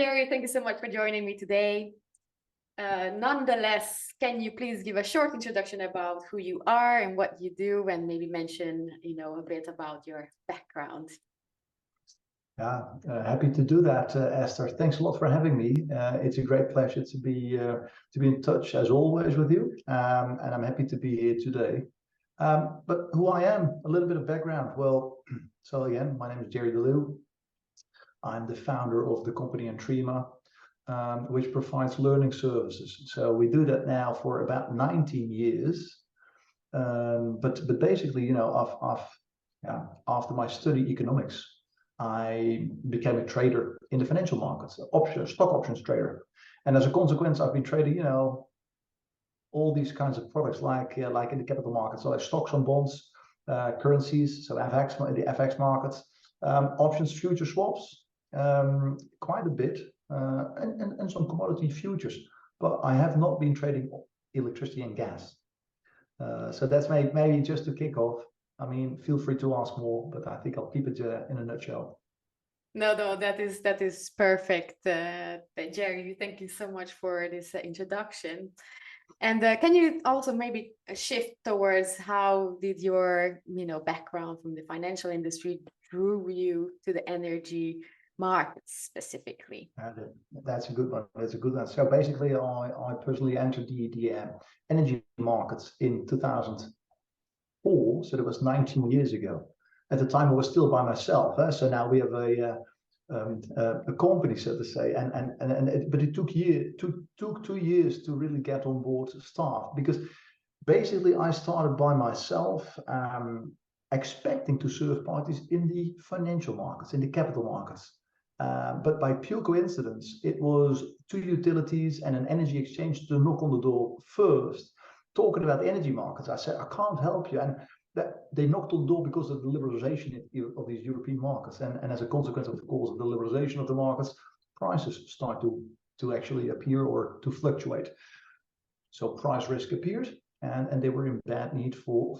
Jerry, thank you so much for joining me today. Nonetheless, can you please give a short introduction about who you are and what you do, and maybe mention, a bit about your background? Yeah, happy to do that, Esther. Thanks a lot for having me. It's a great pleasure to be in touch as always with you, and I'm happy to be here today. But who I am, a little bit of background. Well, so again, my name is Jerry Leeuw. I'm the founder of the company Entrants, which provides learning services. So we do that now for about 19 years. But basically, after my study economics, I became a trader in the financial markets, stock options trader. And as a consequence, I've been trading, all these kinds of products like in the capital markets, so like stocks and bonds, currencies, so FX, the FX markets, options, future swaps, quite a bit, and some commodity futures. But I have not been trading electricity and gas. So that's maybe just to kick off. I mean, feel free to ask more, but I think I'll keep it in a nutshell. No, that is perfect, Jerry. Thank you so much for this introduction. And can you also maybe shift towards how did your background from the financial industry drew you to the energy markets specifically? That's a good one. That's a good one. So basically, I personally entered the energy markets in 2004. So that was 19 years ago. At the time, I was still by myself. So now we have a company, so to say, but it took 2 years to really get on board staff, because basically I started by myself, expecting to serve parties in the financial markets, in the capital markets. But by pure coincidence, it was 2 utilities and an energy exchange to knock on the door first, talking about the energy markets. I said, I can't help you. And they knocked on the door because of the liberalization of these European markets. And as a consequence, of course, of the liberalization of the markets, prices start to actually appear or to fluctuate. So price risk appeared, and they were in bad need for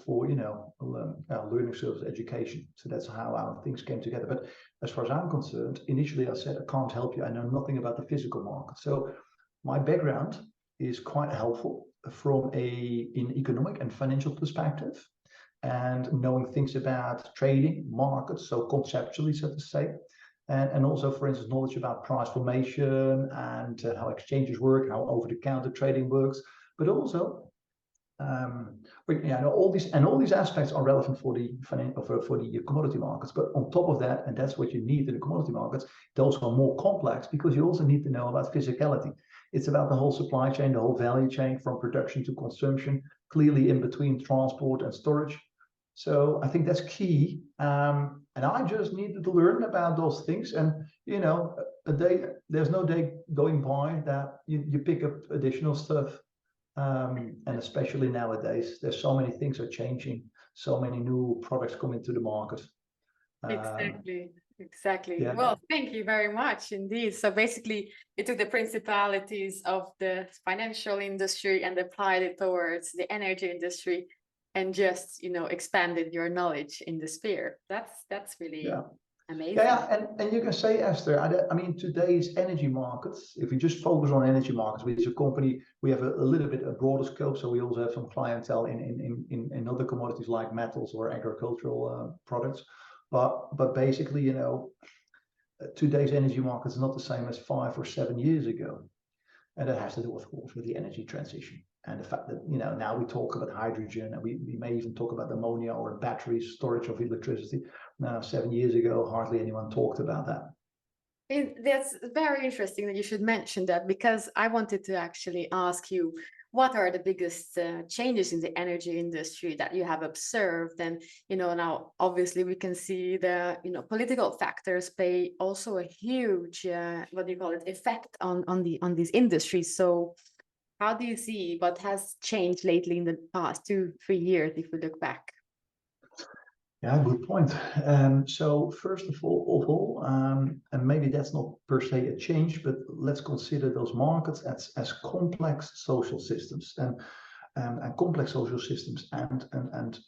learning service education. So that's how our things came together. But as far as I'm concerned, initially I said, I can't help you. I know nothing about the physical market. So my background is quite helpful from an economic and financial perspective, and knowing things about trading markets, so conceptually, so to say, and also, for instance, knowledge about price formation and how exchanges work, how over-the-counter trading works, but also, all these aspects are relevant for the commodity markets. But on top of that, and that's what you need in the commodity markets, those are more complex because you also need to know about physicality. It's about the whole supply chain, the whole value chain from production to consumption, clearly in between transport and storage. So I think that's key. And I just needed to learn about those things. And, there's no day going by that you pick up additional stuff. And especially nowadays, there's so many things are changing, so many new products come into the market. Exactly. Yeah. Well, thank you very much indeed. So basically, you took the principalities of the financial industry and applied it towards the energy industry, and just expanded your knowledge in the sphere. That's really amazing. Yeah, and you can say, Esther, I mean, today's energy markets, if we just focus on energy markets, which is a company, we have a little bit a broader scope, so we also have some clientele in other commodities like metals or agricultural products. But basically, today's energy market is not the same as 5 or 7 years ago. And that has to do, of course, with the energy transition. And the fact that, now we talk about hydrogen, and we may even talk about ammonia or batteries, storage of electricity. Now, 7 years ago, hardly anyone talked about that. That's very interesting that you should mention that, because I wanted to actually ask you, what are the biggest changes in the energy industry that you have observed? And, now obviously we can see the, political factors play also a huge, effect on these industries. So how do you see what has changed lately in the past 2-3 years, if we look back? Yeah, good point. So first of all, and maybe that's not per se a change, but let's consider those markets as complex social systems, and complex social systems, and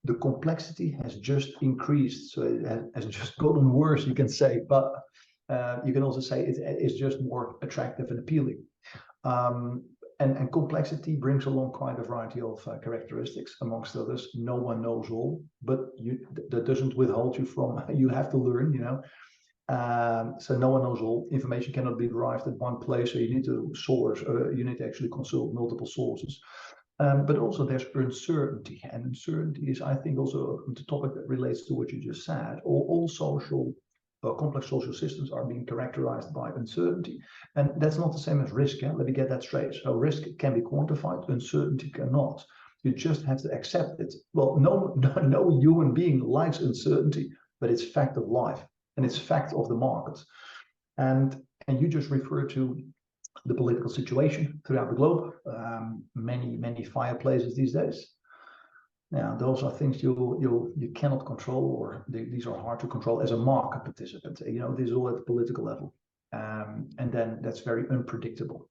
the complexity has just increased. So it has just gotten worse, you can say. But You can also say it's just more attractive and appealing. And complexity brings along quite a variety of characteristics, amongst others. No one knows all, but that doesn't withhold you from, you have to learn, so no one knows all. Information cannot be derived at one place, so you need to source, you need to actually consult multiple sources. But also there's uncertainty, and uncertainty is, I think, also the topic that relates to what you just said. All social complex social systems are being characterized by uncertainty, and that's not the same as risk. Let me get that straight. So risk can be quantified, uncertainty cannot. You just have to accept it. Well, no human being likes uncertainty, but it's fact of life, and it's fact of the market. And you just refer to the political situation throughout the globe. Many fireplaces these days. Now, those are things you cannot control, or these are hard to control as a market participant. This is all at the political level, and then that's very unpredictable.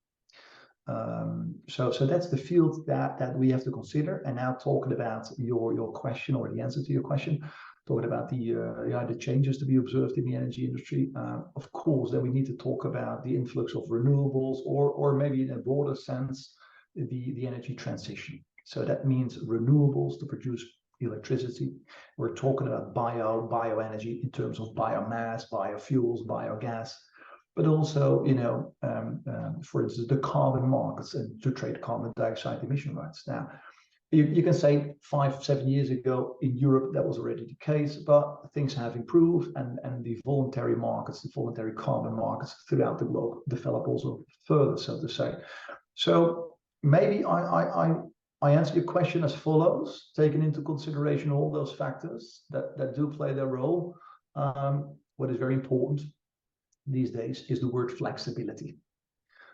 So that's the field that we have to consider. And now, talking about your question, or the answer to your question, talking about the changes to be observed in the energy industry. Of course, then we need to talk about the influx of renewables, or maybe in a broader sense, the energy transition. So that means renewables to produce electricity. We're talking about bioenergy in terms of biomass, biofuels, biogas, but also, for instance, the carbon markets, and to trade carbon dioxide emission rights. Now, you can say 5-7 years ago in Europe that was already the case, but things have improved, and the voluntary markets, the voluntary carbon markets throughout the globe develop also further, so to say. So maybe I answer your question as follows, taking into consideration all those factors that do play their role. What is very important these days is the word flexibility.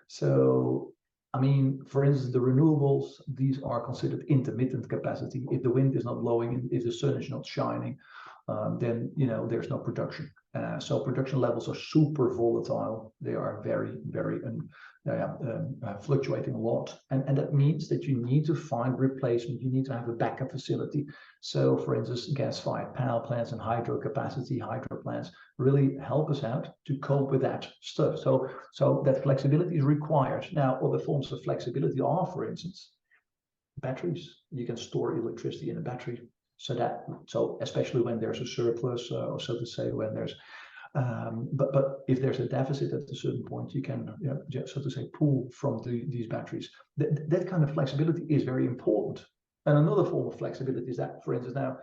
So, for instance, the renewables, these are considered intermittent capacity. If the wind is not blowing, if the sun is not shining, then there's no production. So production levels are super volatile. They are very, very fluctuating a lot, and that means that you need to find replacement. You need to have a backup facility. So, for instance, gas-fired power plants and hydro plants really help us out to cope with that stuff. So that flexibility is required. Now, other forms of flexibility are, for instance, batteries. You can store electricity in a battery. So especially when there's a surplus, or so to say, when there's but if there's a deficit at a certain point, you can, so to say, pull from these batteries. That kind of flexibility is very important. And another form of flexibility is that, for instance, now,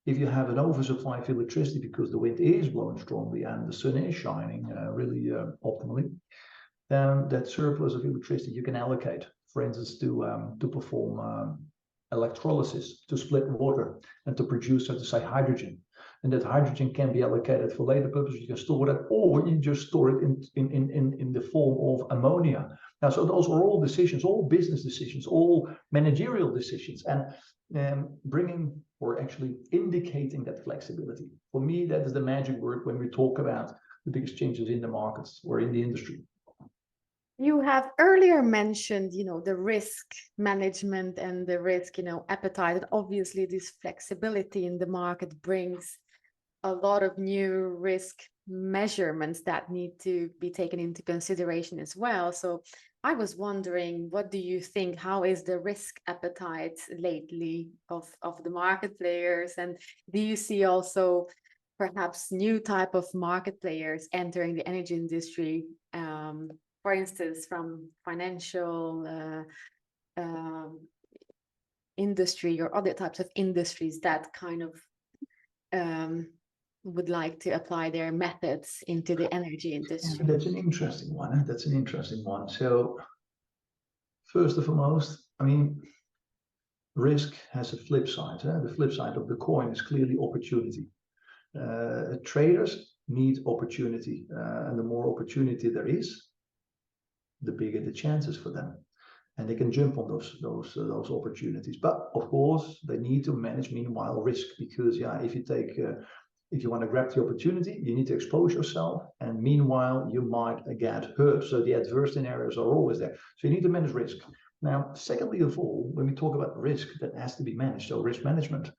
if you have an oversupply of electricity because the wind is blowing strongly and the sun is shining really optimally, then that surplus of electricity you can allocate, for instance, to perform electrolysis, to split water and to produce, so to say, hydrogen. And that hydrogen can be allocated for later purposes. You can store that, or you just store it in the form of ammonia. Now, so those are all decisions, all business decisions, all managerial decisions, and bringing, or actually indicating that flexibility. For me, that is the magic word when we talk about the biggest changes in the markets or in the industry. You have earlier mentioned, the risk management and the risk, appetite. And obviously, this flexibility in the market brings a lot of new risk measurements that need to be taken into consideration as well. So I was wondering, what do you think? How is the risk appetite lately of the market players? And do you see also perhaps new type of market players entering the energy industry? For instance, from financial industry or other types of industries that kind of would like to apply their methods into the energy industry. That's an interesting one. That's an interesting one. So, first and foremost, risk has a flip side. The flip side of the coin is clearly opportunity. Traders need opportunity, and the more opportunity there is, the bigger the chances for them, and they can jump on those opportunities. But of course, they need to manage meanwhile risk, because if you want to grab the opportunity, you need to expose yourself, and meanwhile you might get hurt. So the adverse scenarios are always there. So you need to manage risk. Now, secondly of all, when we talk about risk, that has to be managed. So risk management.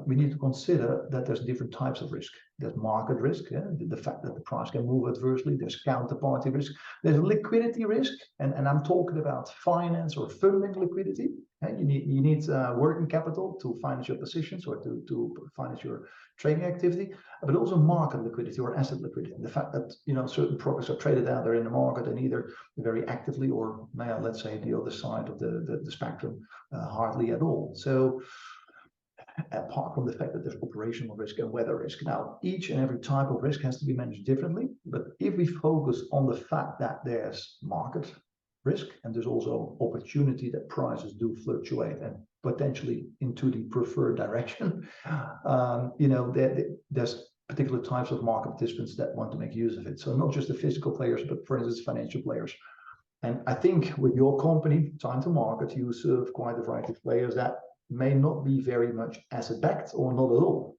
we need to consider that there's different types of risk. There's market risk, the fact that the price can move adversely. There's counterparty risk. There's liquidity risk, and I'm talking about finance or funding liquidity. You need working capital to finance your positions or to finance your trading activity, but also market liquidity or asset liquidity. The fact that certain products are traded out there in the market and either very actively or let's say the other side of the spectrum, hardly at all. So apart from the fact that there's operational risk and weather risk. Now, each and every type of risk has to be managed differently. But if we focus on the fact that there's market risk and there's also opportunity that prices do fluctuate and potentially into the preferred direction, there's particular types of market participants that want to make use of it. So not just the physical players, but for instance, financial players. And I think with your company, Time2Market, you serve quite a variety of players that may not be very much asset-backed or not at all.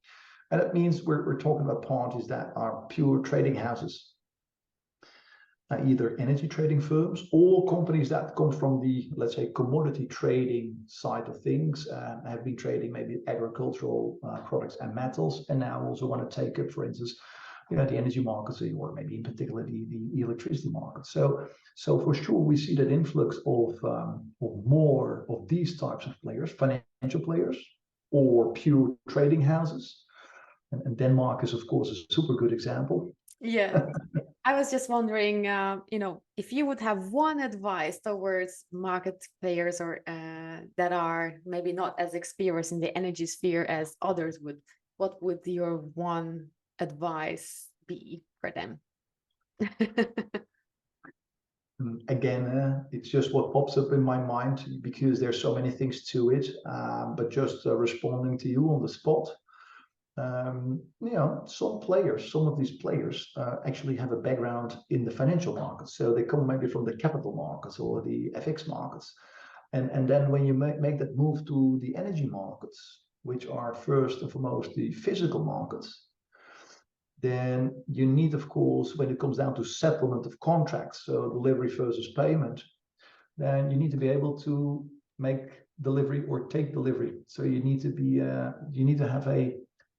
And that means we're talking about parties that are pure trading houses, either energy trading firms or companies that come from the, let's say, commodity trading side of things, have been trading maybe agricultural products and metals, and now also want to take up, for instance, the energy markets, or maybe in particular the electricity market. So for sure, we see that influx of more of these types of players, financial players, or pure trading houses. And Denmark is, of course, a super good example. Yeah, I was just wondering, if you would have one advice towards market players or that are maybe not as experienced in the energy sphere as others would, what would your one advice be for them? Again, it's just what pops up in my mind because there's so many things to it. But just responding to you on the spot, some of these players actually have a background in the financial markets. So they come maybe from the capital markets or the FX markets. And then when you make that move to the energy markets, which are first and foremost the physical markets, then you need, of course, when it comes down to settlement of contracts, so delivery versus payment, then you need to be able to make delivery or take delivery. So you need to have a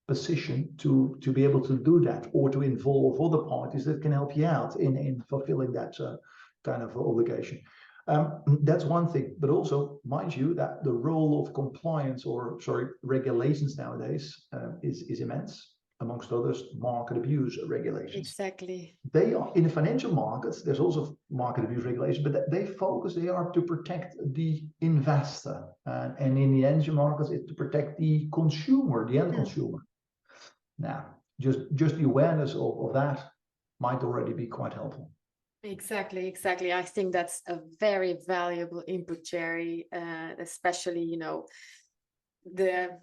position to be able to do that, or to involve other parties that can help you out in fulfilling that kind of obligation. That's one thing, but also mind you that the role of compliance regulations nowadays is immense. Amongst others, market abuse regulations. Exactly. They are in the financial markets. There's also market abuse regulation, but they are to protect the investor, and in the energy markets, it's to protect the consumer, the end consumer. Now, just the awareness of that might already be quite helpful. Exactly. I think that's a very valuable input, Jerry, especially, the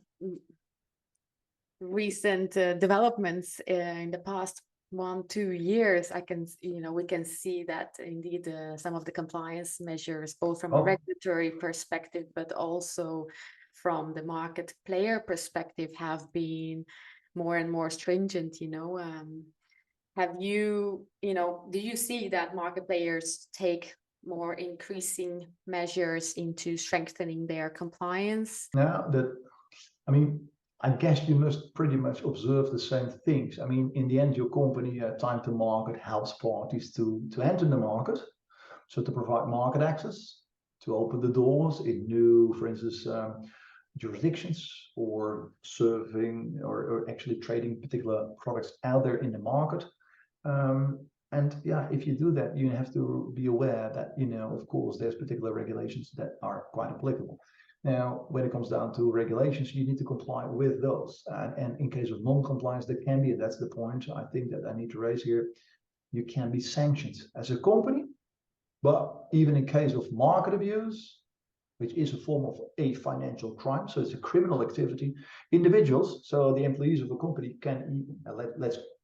recent developments in the past 1-2 years. We can see that indeed some of the compliance measures, both from a regulatory perspective, but also from the market player perspective, have been more and more stringent. Do you see that market players take more increasing measures into strengthening their compliance? Now I guess you must pretty much observe the same things. In the end, your company, Time2Market, helps parties to enter the market, so to provide market access, to open the doors in new, for instance, jurisdictions, or serving or actually trading particular products out there in the market. If you do that, you have to be aware that, of course, there's particular regulations that are quite applicable. Now, when it comes down to regulations, you need to comply with those. And in case of non-compliance, there can be, and that's the point I think that I need to raise here, you can be sanctioned as a company. But even in case of market abuse, which is a form of a financial crime, so it's a criminal activity, individuals, so the employees of a company can,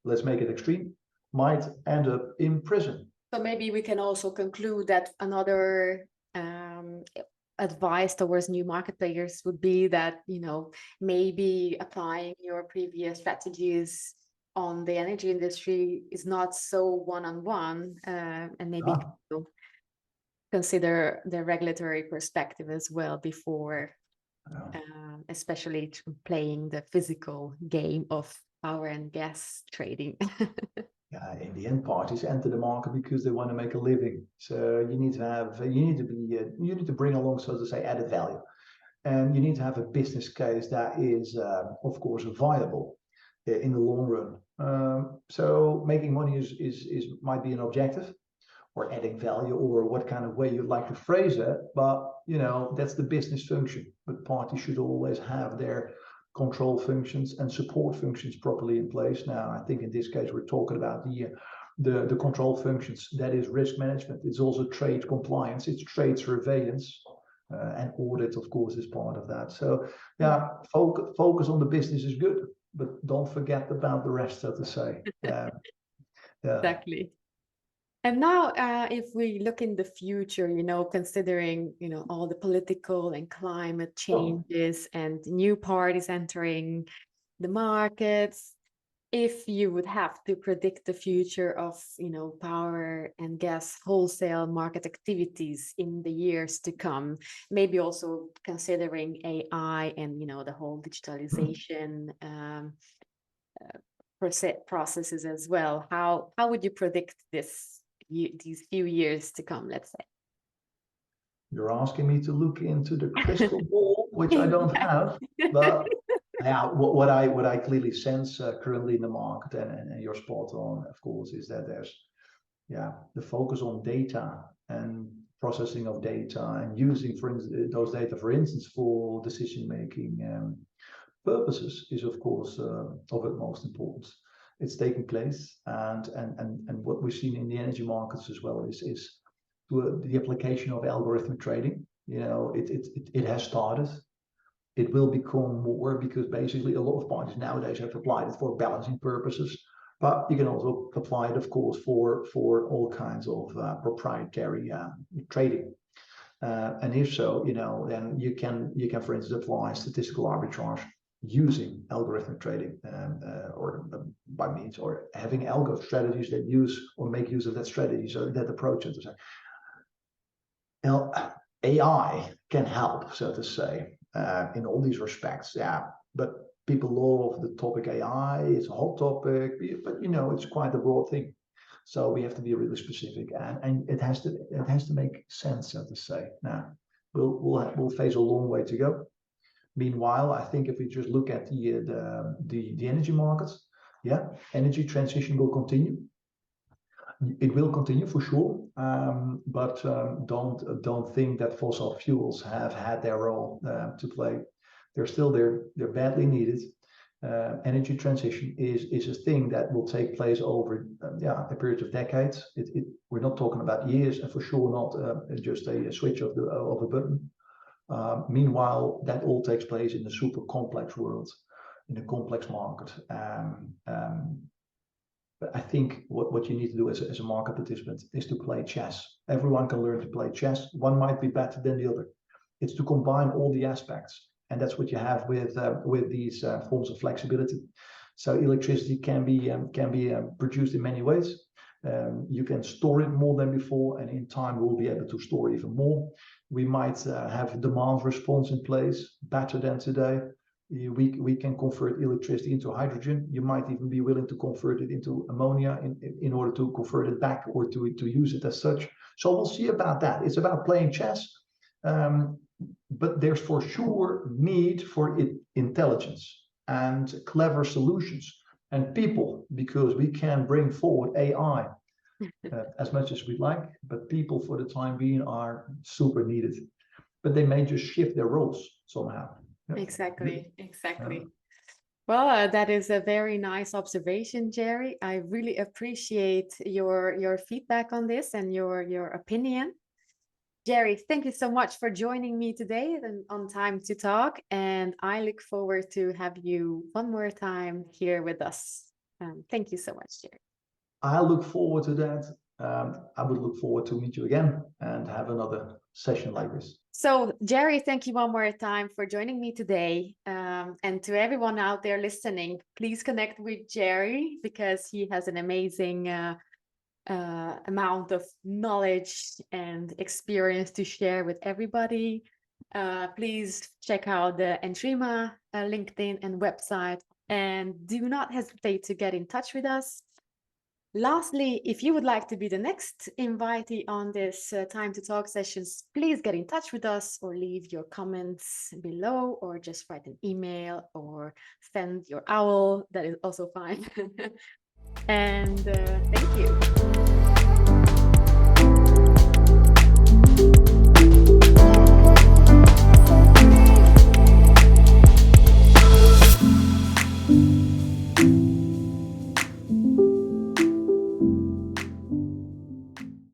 let's make it extreme, might end up in prison. So maybe we can also conclude that another advice towards new market players would be that, maybe applying your previous strategies on the energy industry is not so one-on-one, and maybe consider the regulatory perspective as well before especially playing the physical game of power and gas trading. Yeah, in the end, parties enter the market because they want to make a living. So you need to bring along, so to say, added value, and you need to have a business case that is, of course, viable in the long run. So making money is might be an objective, or adding value, or what kind of way you'd like to phrase it. But that's the business function. But parties should always have their control functions and support functions properly in place. Now, I think in this case we're talking about the control functions. That is risk management. It's also trade compliance. It's trade surveillance. And audit, of course, is part of that. So, yeah, focus on the business is good, but don't forget about the rest, so to say. Yeah. Exactly. And now, if we look in the future, considering, all the political and climate changes and new parties entering the markets, if you would have to predict the future of, power and gas wholesale market activities in the years to come, maybe also considering AI and, the whole digitalization processes as well, how would you predict these few years to come, let's say? You're asking me to look into the crystal ball, which I don't have, but yeah, what I clearly sense currently in the market, and you're spot on, of course, is that there's the focus on data and processing of data and using, for instance, those data, for instance, for decision making purposes is, of course, of utmost importance. It's taking place, and what we've seen in the energy markets as well is the application of algorithmic trading. It has started. It will become more, because basically a lot of parties nowadays have applied it for balancing purposes, but you can also apply it, of course, for all kinds of proprietary trading. And if so, then you can, for instance, apply statistical arbitrage using algorithmic trading, or by means, or having algo strategies that use or make use of that strategy, so that approach, so to say. Now, AI can help, so to say, in all these respects. Yeah, but people love the topic AI. It's a hot topic, but it's quite a broad thing. So we have to be really specific, and it has to make sense, so to say. Now, we'll face a long way to go. Meanwhile, I think if we just look at the energy markets, energy transition will continue. It will continue for sure, but don't think that fossil fuels have had their role to play. They're still there. They're badly needed. Energy transition is a thing that will take place over a period of decades. We're not talking about years, and for sure not just a switch of a button. Meanwhile, that all takes place in a super complex world, in a complex market. But I think what you need to do as a market participant is to play chess. Everyone can learn to play chess. One might be better than the other. It's to combine all the aspects, and that's what you have with these forms of flexibility. So electricity can be produced in many ways. You can store it more than before, and in time we'll be able to store even more. We might have demand response in place better than today. We can convert electricity into hydrogen. You might even be willing to convert it into ammonia in order to convert it back, or to use it as such. So we'll see about that. It's about playing chess, but there's for sure need for intelligence and clever solutions and people, because we can bring forward AI as much as we'd like, but people for the time being are super needed. But they may just shift their roles somehow. Exactly. Well, that is a very nice observation, Jerry. I really appreciate your feedback on this and your opinion. Jerry, thank you so much for joining me today on Time to Talk, and I look forward to have you one more time here with us. Thank you so much, Jerry. I look forward to that. I would look forward to meet you again and have another session like this. So, Jerry, thank you one more time for joining me today. And to everyone out there listening, please connect with Jerry, because he has an amazing amount of knowledge and experience to share with everybody. Please check out the Entrima LinkedIn and website, and do not hesitate to get in touch with us. Lastly, if you would like to be the next invitee on this Time to Talk sessions, please get in touch with us or leave your comments below, or just write an email or send your owl. That is also fine. And thank you.